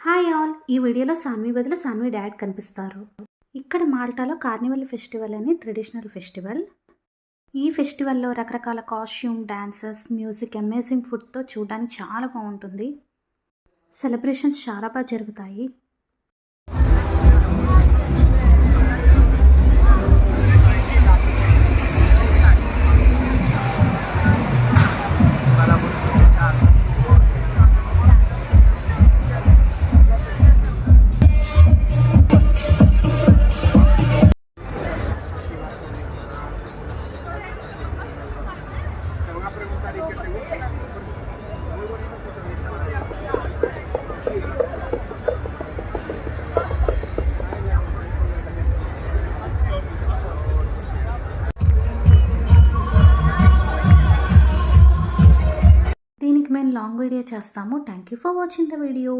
Hi all, ఈ వీడియోలో సాన్వి బదులు సాన్వి డాడ్ కనిపిస్తారు. ఇక్కడ మాల్టాలో కార్నివల్ ఫెస్టివల్ అని ట్రెడిషనల్ ఫెస్టివల్. ఈ ఫెస్టివల్లో రకరకాల కాస్ట్యూమ్, డాన్సెస్, మ్యూజిక్, అమేజింగ్ ఫుడ్తో చూడడానికి చాలా బాగుంటుంది. సెలబ్రేషన్స్ చాలా బాగా జరుగుతాయి. దీనికి మేము లాంగ్ వీడియో చేస్తాము. Thank you for watching the video.